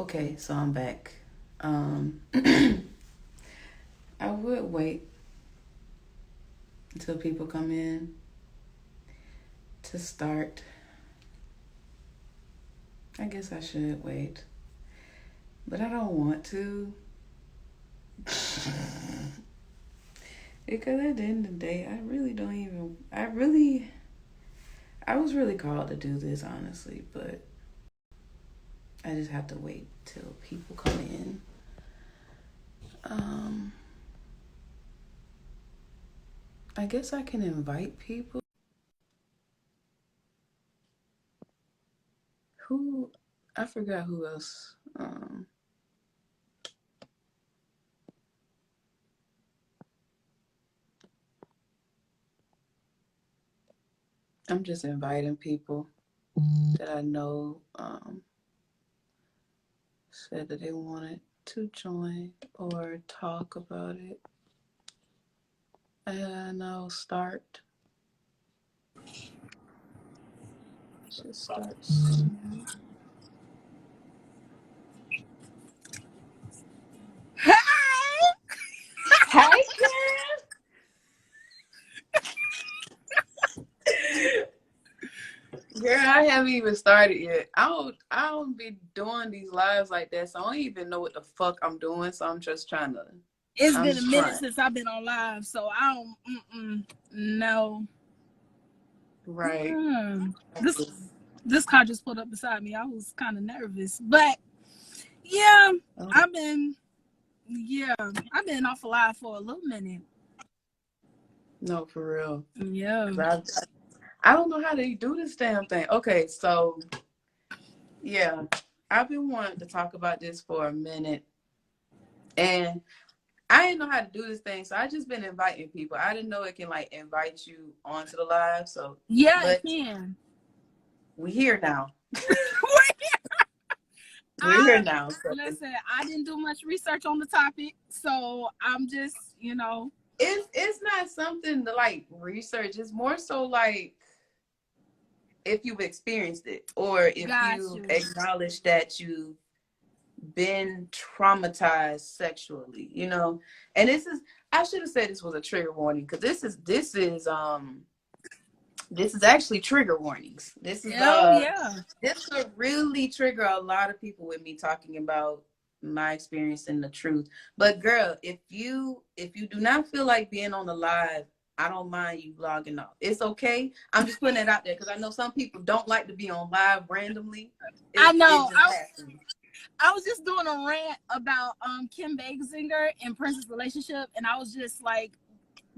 Okay, so I'm back. I would wait until people come in to start. I guess I should wait, but I don't want to because at the end of the day, I really don't even. I was really called to do this honestly, but I just have to wait till people come in. Um, I guess I can invite people. Who? I forgot who else. I'm just inviting people that I know said that they wanted to join or talk about it. And I'll start. Should start soon. Hey, girl, I haven't even started yet. I don't be doing these lives like that, so I don't even know what the fuck I'm doing. So I'm just trying to. It's I'm been a just minute trying. since I've been on live, so I don't. No. Right. This car just pulled up beside me. I was kind of nervous, but yeah, Oh. I've been off of live for a little minute. No, for real. Yeah. I don't know how they do this damn thing. Okay, so yeah, I've been wanting to talk about this for a minute, and I didn't know how to do this thing, so I just been inviting people. I didn't know it can like invite you onto the live, so Yeah, it but can. we here now. We're here now. So Listen, I didn't do much research on the topic, so I'm just, it's not something to like research. It's more so like if you've experienced it or if you acknowledge that you've been traumatized sexually, And I should have said this was a trigger warning because this is actually trigger warnings. This could really trigger a lot of people with me talking about my experience and the truth. But girl, if you do not feel like being on the live, I don't mind you logging off. It's okay. I'm just putting it out there because I know some people don't like to be on live randomly. I know. I was just doing a rant about Kim Basinger and Prince's relationship, and I was just like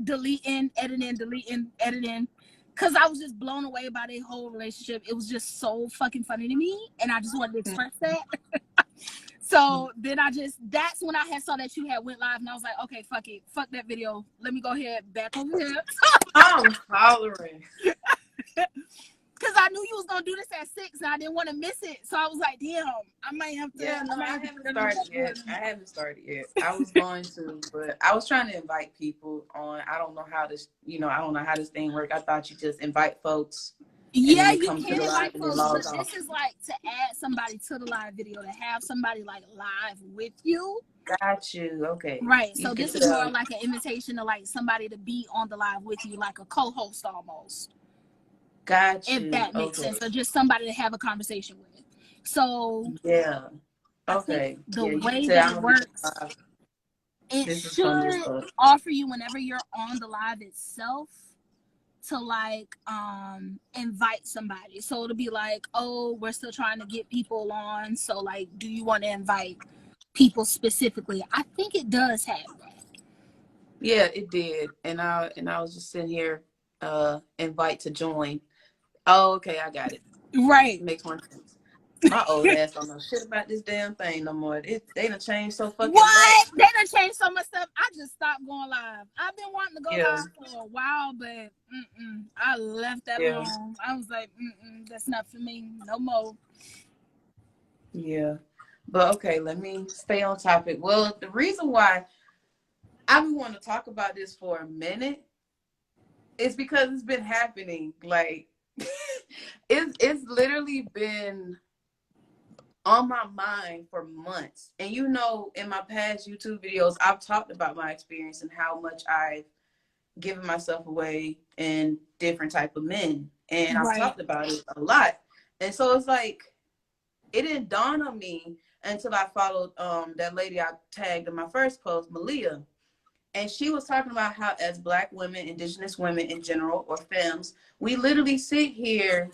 deleting, editing, because I was just blown away by their whole relationship. It was just so fucking funny to me, and I just wanted to express that. So then that's when I had saw that you had went live, and I was like, okay, fuck it, fuck that video. Let me go ahead back over here. I'm hollering. Because I knew you was gonna do this at 6, and I didn't want to miss it. So I was like, damn, I might have to. Yeah, no, I haven't started yet. I was going to, but I was trying to invite people on. I don't know how this, I don't know how this thing works. I thought you just invite folks. Yeah, you can invite folks, but this is like to add somebody to the live video, to have somebody like live with you. Got you. Okay. Right. So this is more like an invitation to like somebody to be on the live with you, like a co-host almost. Got you. If that makes sense. Or just somebody to have a conversation with. So yeah. Okay. The way that it works, it should offer you whenever you're on the live itself to like invite somebody. So it'll be like, oh, we're still trying to get people on. So like, do you want to invite people specifically? I think it does have that. Yeah, it did. And I was just sitting here, invite to join. Oh, okay, I got it. Right. Makes more sense. My old ass don't know shit about this damn thing no more. They done changed so fucking much. They done changed so much stuff. I just stopped going live. I've been wanting to go live for a while, but I left that alone. I was like, that's not for me. No more. Yeah. But okay, let me stay on topic. Well, the reason why I've been wanting to talk about this for a minute is because it's been happening. Like it's literally been on my mind for months. And you know, in my past YouTube videos, I've talked about my experience and how much I've given myself away in different type of men. And I've Right. talked about it a lot. And so it's like, it didn't dawn on me until I followed that lady I tagged in my first post, Malia. And she was talking about how as Black women, Indigenous women in general, or femmes, we literally sit here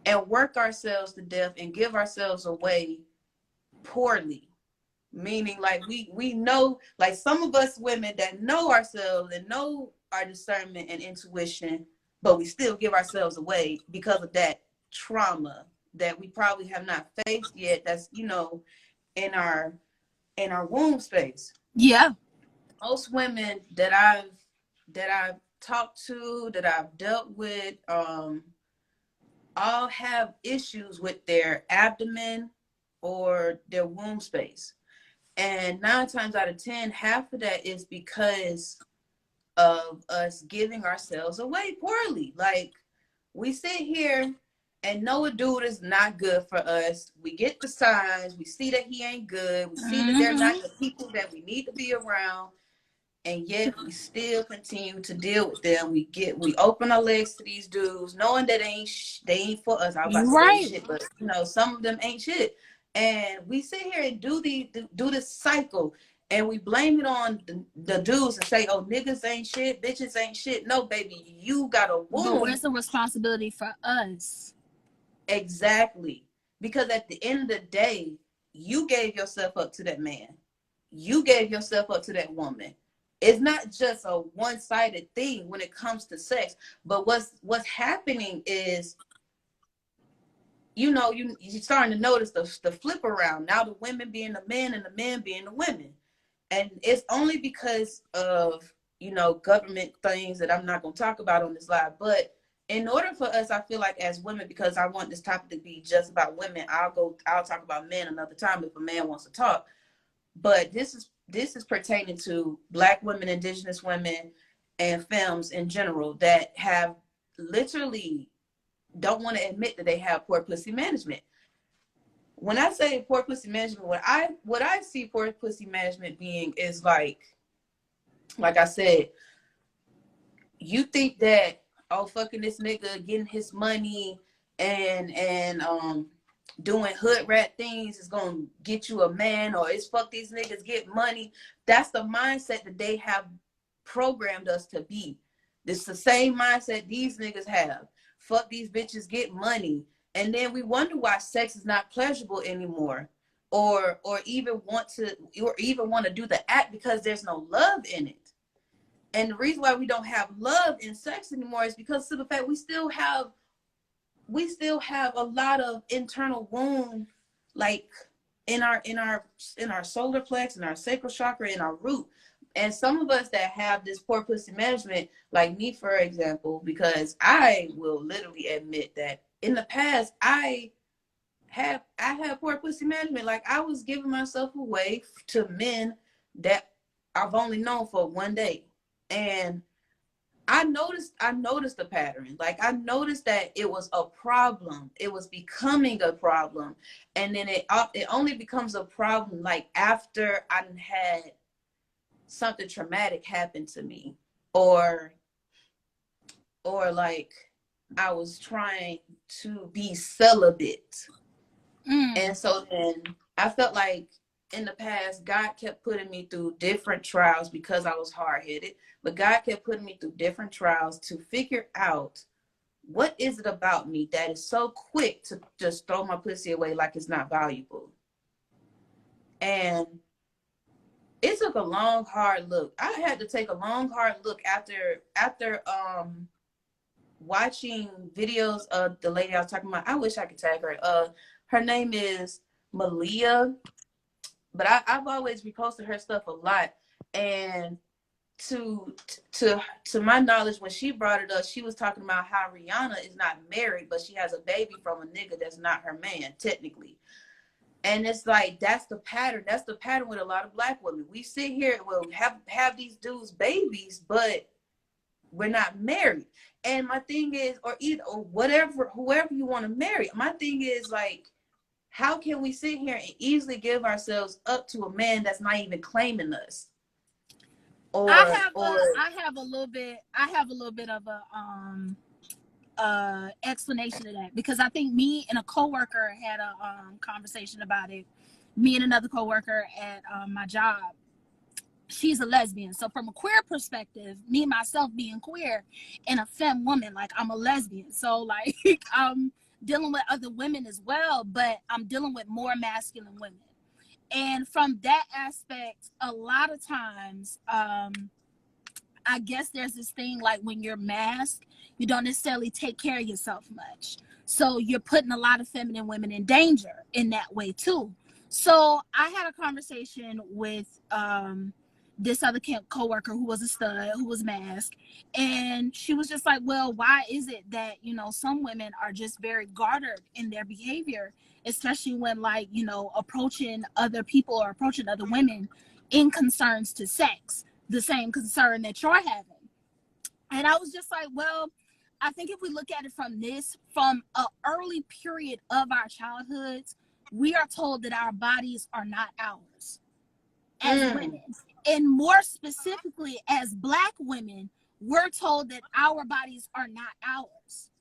and work ourselves to death and give ourselves away poorly. Meaning, like, we know, like, some of us women that know ourselves and know our discernment and intuition, but we still give ourselves away because of that trauma that we probably have not faced yet, that's, you know, in our womb space. Yeah. Most women that I've talked to, that I've dealt with, all have issues with their abdomen or their womb space. And 9 times out of 10, half of that is because of us giving ourselves away poorly. Like, we sit here and know a dude is not good for us. We get the signs. We see that he ain't good. We see that they're not the people that we need to be around. And yet we still continue to deal with them. We open our legs to these dudes, knowing that they ain't for us. I was about to say shit, but you know, some of them ain't shit. And we sit here and do this cycle, and we blame it on the dudes and say, "Oh, niggas ain't shit, bitches ain't shit." No, baby, you got a womb. But where's the responsibility for us? Exactly, because at the end of the day, you gave yourself up to that man. You gave yourself up to that woman. It's not just a one-sided thing when it comes to sex, but what's happening is, you know, you're starting to notice the flip around. Now the women being the men and the men being the women. And it's only because of, you know, government things that I'm not going to talk about on this live. But in order for us, I feel like as women, because I want this topic to be just about women, I'll talk about men another time if a man wants to talk. But this is pertaining to Black women, Indigenous women, and femmes in general that have literally don't want to admit that they have poor pussy management. When I say poor pussy management, what I see poor pussy management being is like I said, you think that, oh, fucking this nigga, getting his money and doing hood rat things is gonna get you a man, or it's fuck these niggas get money. That's the mindset that they have programmed us to be. This is the same mindset these niggas have. Fuck these bitches get money. And then we wonder why sex is not pleasurable anymore, or even want to do the act, because there's no love in it. And the reason why we don't have love in sex anymore is because of the fact we still have a lot of internal wound, like in our solar plex, in our sacral chakra, in our root. And some of us that have this poor pussy management, like me, for example, because I will literally admit that in the past I had poor pussy management. Like, I was giving myself away to men that I've only known for one day. And I noticed the pattern. Like, I noticed that it was a problem. It was becoming a problem. And then it only becomes a problem like after I had something traumatic happen to me, or like I was trying to be celibate. And so then I felt like in the past, God kept putting me through different trials because I was hard-headed, but God kept putting me through different trials to figure out, what is it about me that is so quick to just throw my pussy away like it's not valuable? And it took a long, hard look. I had to take a long, hard look after watching videos of the lady I was talking about. I wish I could tag her. Her name is Malia, but I've always reposted her stuff a lot. And to my knowledge, when she brought it up, she was talking about how Rihanna is not married, but she has a baby from a nigga that's not her man, technically. And it's like, that's the pattern. That's the pattern with a lot of Black women. We sit here, well, have these dudes babies, but we're not married. And my thing is, or whatever, whoever you want to marry. My thing is, like, how can we sit here and easily give ourselves up to a man that's not even claiming us? I have a little bit of a explanation of that, because I think me and a coworker had a conversation about it. Me and another coworker at my job. She's a lesbian. So from a queer perspective, me myself being queer and a femme woman, like I'm a lesbian. So like I'm dealing with other women as well, but I'm dealing with more masculine women. And from that aspect, a lot of times, I guess there's this thing like when you're masked, you don't necessarily take care of yourself much. So you're putting a lot of feminine women in danger in that way too. So I had a conversation with this other coworker who was a stud, who was masked, and she was just like, well, why is it that, you know, some women are just very guarded in their behavior, especially when, like, you know, approaching other people or approaching other women in concerns to sex, the same concern that you're having. And I was just like, well, I think if we look at it from an early period of our childhoods, we are told that our bodies are not ours as women. And more specifically, as Black women, we're told that our bodies are not ours.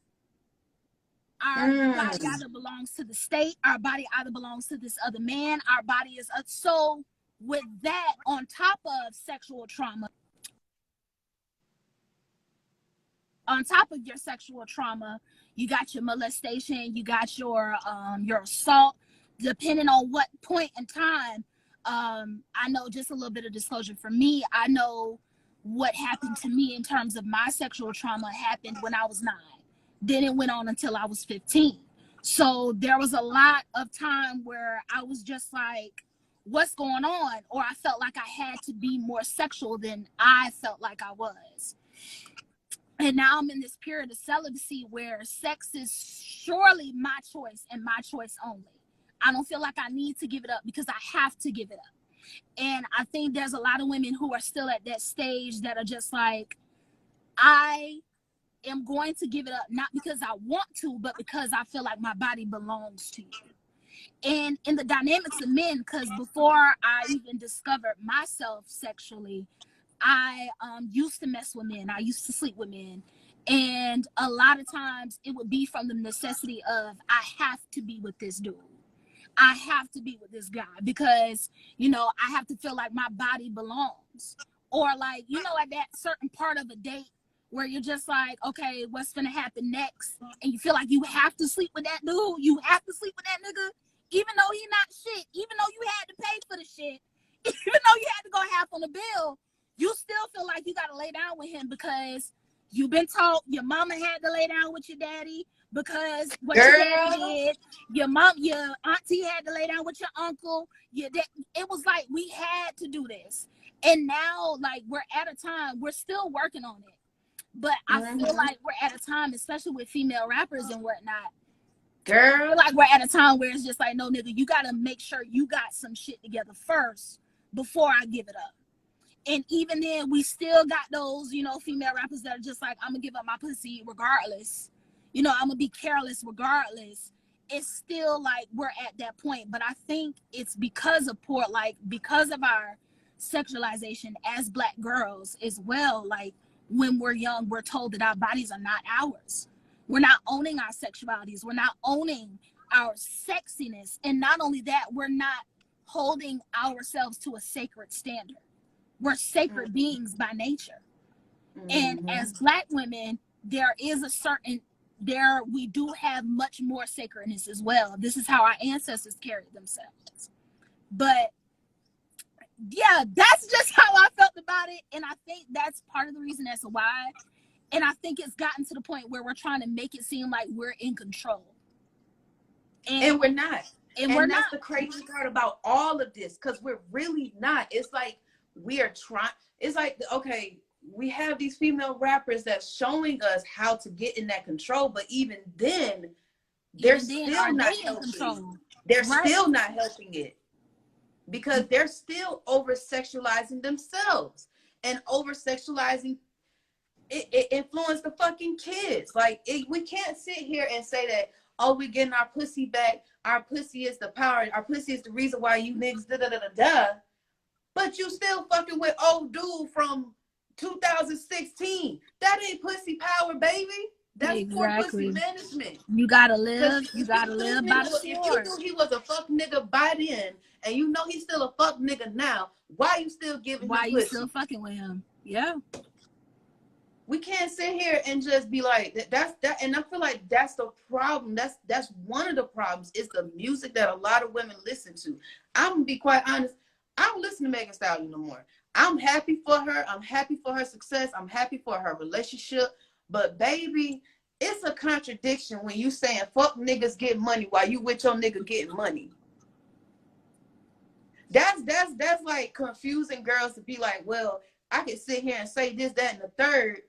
Our body either belongs to the state, our body either belongs to this other man, our body is... So with that, on top of sexual trauma, you got your molestation, you got your assault, depending on what point in time. I know, just a little bit of disclosure for me, I know what happened to me in terms of my sexual trauma happened when I was 9. Then it went on until I was 15. So there was a lot of time where I was just like, what's going on? Or I felt like I had to be more sexual than I felt like I was. And now I'm in this period of celibacy where sex is surely my choice and my choice only. I don't feel like I need to give it up because I have to give it up. And I think there's a lot of women who are still at that stage that are just like, I am going to give it up, not because I want to, but because I feel like my body belongs to you. And in the dynamics of men, because before I even discovered myself sexually, I used to mess with men. I used to sleep with men. And a lot of times it would be from the necessity of, I have to be with this dude. I have to be with this guy because, you know, I have to feel like my body belongs. Or like, you know, at that certain part of a date where you're just like, okay, what's going to happen next? And you feel like you have to sleep with that dude. You have to sleep with that nigga, even though he not shit, even though you had to pay for the shit, even though you had to go half on the bill, you still feel like you got to lay down with him because you've been taught your mama had to lay down with your daddy, because what your daddy did, your auntie had to lay down with your uncle. It was like we had to do this. And now, like, we're at a time, we're still working on it. But I feel like we're at a time, especially with female rappers and whatnot, I feel like we're at a time where it's just like, no, nigga, you got to make sure you got some shit together first before I give it up. And even then, we still got those, you know, female rappers that are just like, I'm going to give up my pussy regardless. You know, I'm going to be careless regardless. It's still like we're at that point. But I think it's because of because of our sexualization as Black girls as well. Like, when we're young, we're told that our bodies are not ours. We're not owning our sexualities. We're not owning our sexiness. And not only that, we're not holding ourselves to a sacred standard. We're sacred beings by nature. And as Black women, we do have much more sacredness as well. This is how our ancestors carried themselves. But yeah, that's just how I felt about it. And I think that's part of the reason as to why. And I think it's gotten to the point where we're trying to make it seem like we're in control. And we're not. And that's the crazy part about all of this, because we're really not. It's like we are trying. It's like, okay, we have these female rappers that's showing us how to get in that control, but even then, they're still not helping. They're still not helping it, because they're still over-sexualizing themselves and over-sexualizing. It influenced the fucking kids. Like, we can't sit here and say that, oh, we getting our pussy back. Our pussy is the power. Our pussy is the reason why you niggas da da da da da. But you still fucking with old dude from 2016. That ain't pussy power, baby. That's poor pussy management. You gotta live. You gotta live by the sword. If you knew he was a fuck nigga by then, and you know he's still a fuck nigga now, why you still giving him pussy? Why you still fucking with him? Yeah. We can't sit here and just be like that, and I feel like that's the problem. That's one of the problems is the music that a lot of women listen to. I'm gonna be quite honest. I don't listen to Megan Thee Stallion no more. I'm happy for her. I'm happy for her success. I'm happy for her relationship. But baby, it's a contradiction when you saying fuck niggas get money while you with your nigga getting money. That's like confusing girls to be like, well, I can sit here and say this, that, and the third,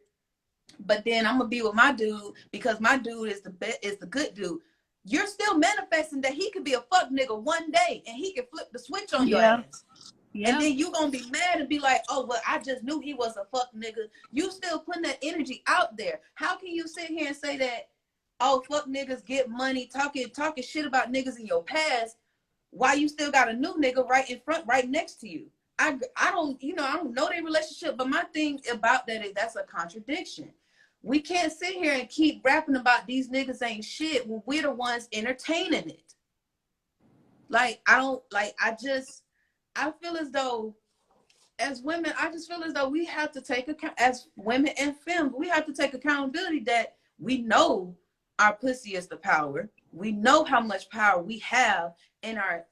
but then I'm gonna be with my dude because my dude is the good dude. You're still manifesting that he could be a fuck nigga one day and he can flip the switch on your ass. Yeah. And then you gonna be mad and be like, oh, well, I just knew he was a fuck nigga. You still putting that energy out there. How can you sit here and say that, oh, fuck niggas get money, talking shit about niggas in your past, while you still got a new nigga right in front, right next to you? I don't know their relationship, but my thing about that is that's a contradiction. We can't sit here and keep rapping about these niggas ain't shit when we're the ones entertaining it. Like, I feel as though as women, I just feel as though we have to take account, as women and femmes, we have to take accountability that we know our pussy is the power. We know how much power we have in our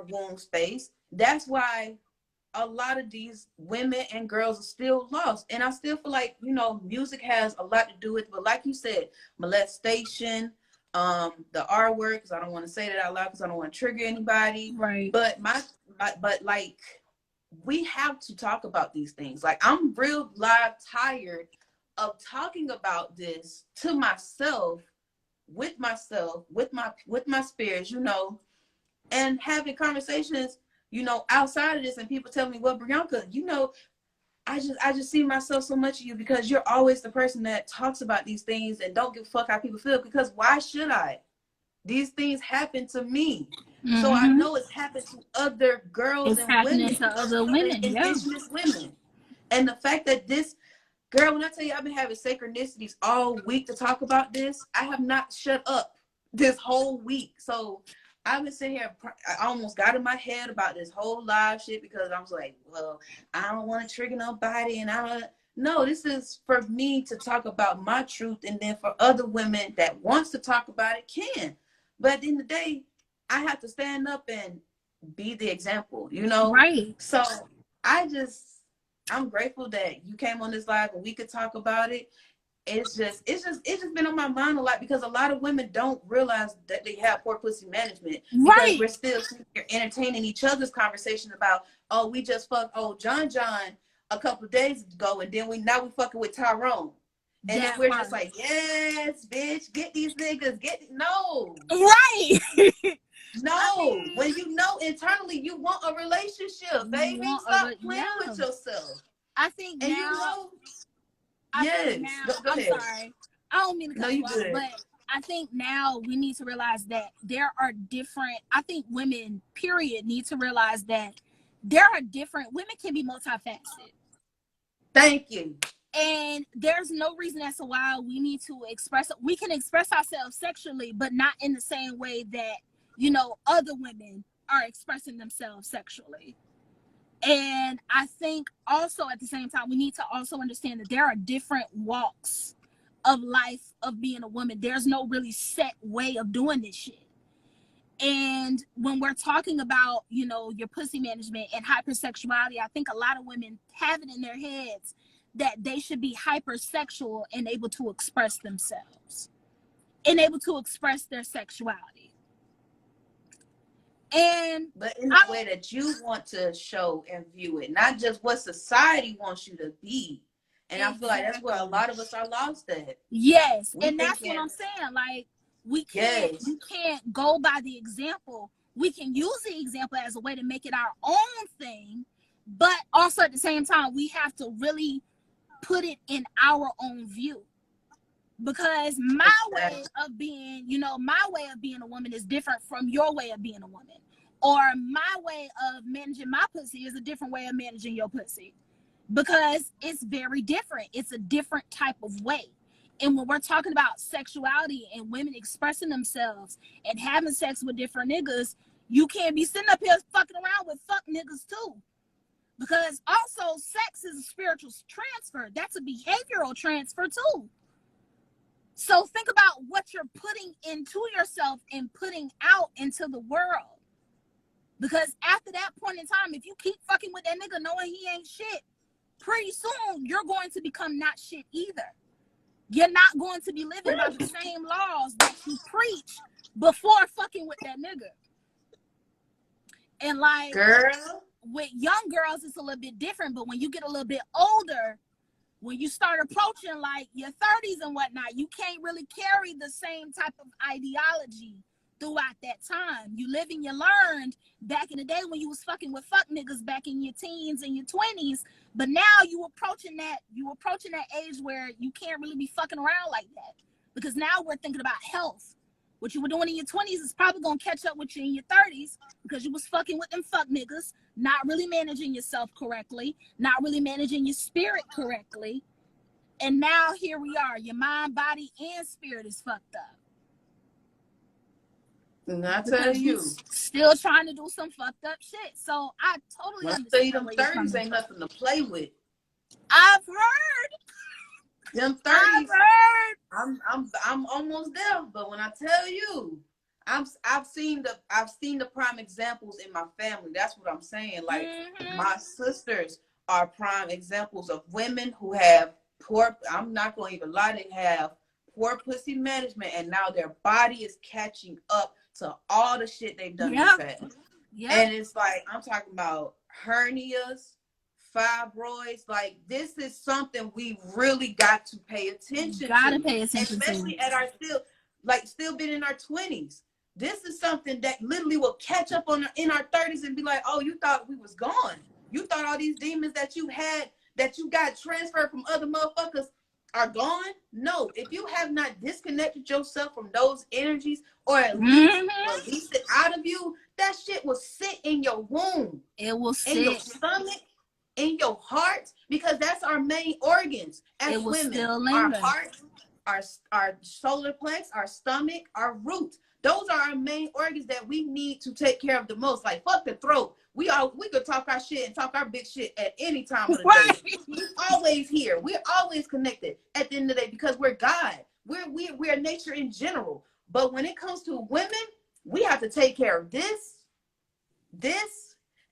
womb space. That's why a lot of these women and girls are still lost. And I still feel like, music has a lot to do with it. But like you said, molestation, the R word, because I don't want to say that out loud because I don't want to trigger anybody. Right. But but like, we have to talk about these things. Like, I'm real tired of talking about this to myself, with my spirits, and having conversations, outside of this, and people tell me, well, Brianka, I just see myself so much of you because you're always the person that talks about these things and don't give a fuck how people feel, because why should I? These things happen to me. Mm-hmm. So I know it's happened to other girls and women, to other women, indigenous women. And the fact that this girl, when I tell you I've been having synchronicities all week to talk about this, I have not shut up this whole week. So I've been sitting here, I almost got in my head about this whole live shit because I was like, well, I don't want to trigger nobody, and no, this is for me to talk about my truth, and then for other women that wants to talk about it can. But at the end of the day, I have to stand up and be the example, Right. So I'm grateful that you came on this live and we could talk about it. It's just been on my mind a lot because a lot of women don't realize that they have poor pussy management because we're still entertaining each other's conversation about, oh, we just fucked John a couple of days ago, and then we fucking with Tyrone, and then we're just like, yes, bitch, get these niggas, no, right. No, when internally you want a relationship, baby, stop playing with yourself. I think and now. Yes. Go I'm ahead. sorry. I don't mean to cut you off, but I think now we need to realize that there are different. I think women, period, need to realize that there are different. Women can be multifaceted. Thank you. And there's no reason as to why we need to express. We can express ourselves sexually, but not in the same way that other women are expressing themselves sexually. And I think also at the same time, we need to also understand that there are different walks of life of being a woman. There's no really set way of doing this shit. And when we're talking about, your pussy management and hypersexuality, I think a lot of women have it in their heads that they should be hypersexual and able to express themselves and able to express their sexuality. But in the way that you want to show and view it, not just what society wants you to be. And I feel like that's where a lot of us are lost at. Yes, and that's what I'm saying. Like, we can't go by the example. We can use the example as a way to make it our own thing, but also at the same time, we have to really put it in our own view. because my way of being, my way of being a woman is different from your way of being a woman, or my way of managing my pussy is a different way of managing your pussy, because it's very different. It's a different type of way. And when we're talking about sexuality and women expressing themselves and having sex with different niggas, you can't be sitting up here fucking around with fuck niggas too. Because also sex is a spiritual transfer. That's a behavioral transfer too. So think about what you're putting into yourself and putting out into the world. Because after that point in time, if you keep fucking with that nigga knowing he ain't shit, pretty soon you're going to become not shit either. You're not going to be living by the same laws that you preach before fucking with that nigga. And like, girl, with young girls, it's a little bit different. But when you get a little bit older, when you start approaching like your 30s and whatnot, you can't really carry the same type of ideology throughout that time. You live and you learned back in the day when you was fucking with fuck niggas back in your teens and your 20s. But now you approaching that age where you can't really be fucking around like that. Because now we're thinking about health. What you were doing in your 20s is probably gonna catch up with you in your 30s because you was fucking with them fuck niggas, not really managing yourself correctly, not really managing your spirit correctly. And now here we are. Your mind, body, and spirit is fucked up. And I tell you, still trying to do some fucked up shit. So I totally understand. Them 30s ain't nothing to play with. I've heard. Them 30s. I'm almost there, but when I tell you, I've seen the prime examples in my family. That's what I'm saying. Like my sisters are prime examples of women who have poor. I'm not gonna even lie. They have poor pussy management, and now their body is catching up to all the shit they've done in the past. And it's like, I'm talking about hernias, fibroids. Like, this is something we really got to pay attention to. Pay attention, especially at our still being in our 20s. This is something that literally will catch up in our 30s and be like, oh, you thought we was gone. You thought all these demons that you had, that you got transferred from other motherfuckers, are gone? No. If you have not disconnected yourself from those energies, or at least release it out of you, that shit will sit in your womb. It will sit in your stomach, in your heart, because that's our main organs as women. Our heart, our solar plex, our stomach, our root. Those are our main organs that we need to take care of the most. Like, fuck the throat. We could talk our shit and talk our big shit at any time of the day. We're always here. We're always connected at the end of the day because we're God. We're nature in general. But when it comes to women, we have to take care of this,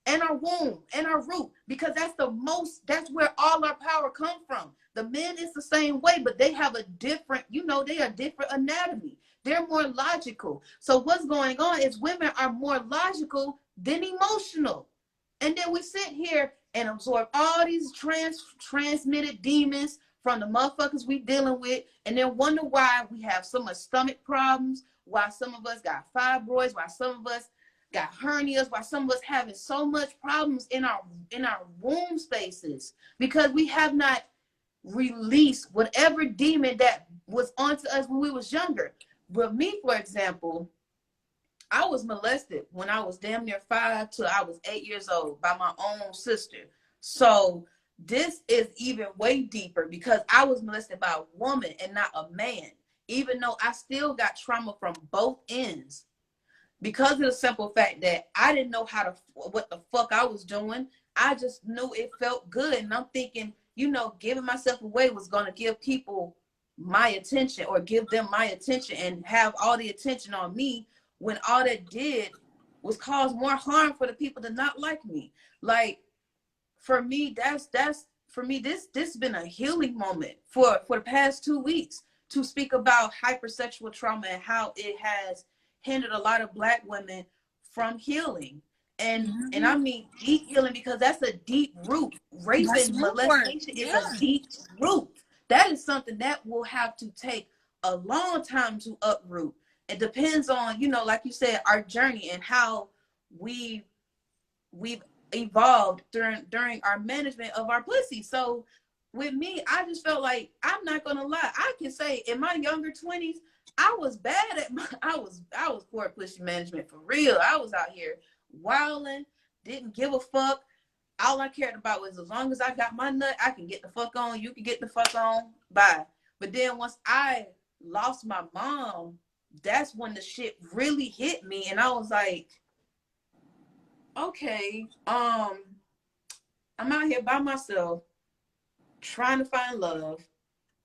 and our womb and our root, because that's where all our power comes from. The men is the same way, but they have a different, they are different anatomy. They're more logical. So what's going on is women are more logical than emotional. And then we sit here and absorb all these transmitted demons from the motherfuckers we dealing with, and then wonder why we have so much stomach problems, why some of us got fibroids, why some of us got hernias, why some of us having so much problems in our womb spaces, because we have not released whatever demon that was onto us when we was younger. But me, for example, I was molested when I was damn near 5 till I was 8 years old by my own sister. So this is even way deeper because I was molested by a woman and not a man, even though I still got trauma from both ends. Because of the simple fact that I didn't know what the fuck I was doing. I just knew it felt good. And I'm thinking, giving myself away was going to give people my attention, or give them my attention and have all the attention on me, when all that did was cause more harm for the people that not like me. Like, for me, this has been a healing moment for the past 2 weeks, to speak about hypersexual trauma and how it has hindered a lot of Black women from healing. And I mean deep healing, because that's a deep root. Rape and molestation is a deep root. That is something that will have to take a long time to uproot. It depends on, like you said, our journey and how we've evolved during our management of our pussy. So with me, I just felt like, I'm not gonna lie, I can say in my younger 20s, I was bad at I was poor pussy management for real. I was out here wilding, didn't give a fuck. All I cared about was, as long as I got my nut, I can get the fuck on, you can get the fuck on, bye. But then once I lost my mom, that's when the shit really hit me, and I was like, okay, I'm out here by myself trying to find love,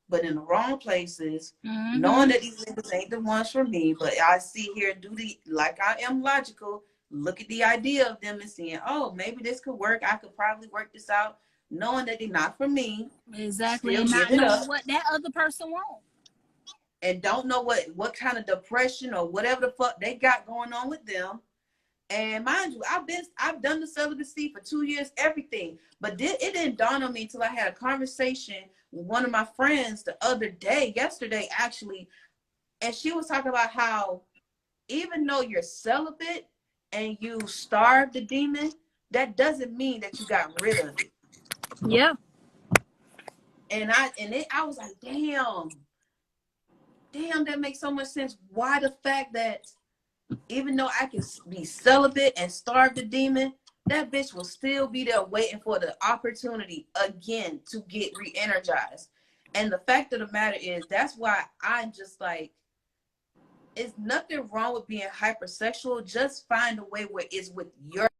but in the wrong places, knowing that these niggas ain't the ones for me. But I see here and do the, like I am logical, look at the idea of them and seeing, oh, maybe this could work. I could probably work this out, knowing that they're not for me. Exactly. Still And give not it knowing up. what that other person wants. And don't know what kind of depression or whatever the fuck they got going on with them. And mind you, I've done the celibacy for 2 years, everything. But it didn't dawn on me until I had a conversation with one of my friends the other day, yesterday actually, and she was talking about how even though you're celibate and you starve the demon, that doesn't mean that you got rid of it. Yeah. And I was like, damn, that makes so much sense. Why the fact that even though I can be celibate and starve the demon, that bitch will still be there waiting for the opportunity again to get re-energized. And the fact of the matter is, that's why I'm just like, it's nothing wrong with being hypersexual. Just find a way where it's with your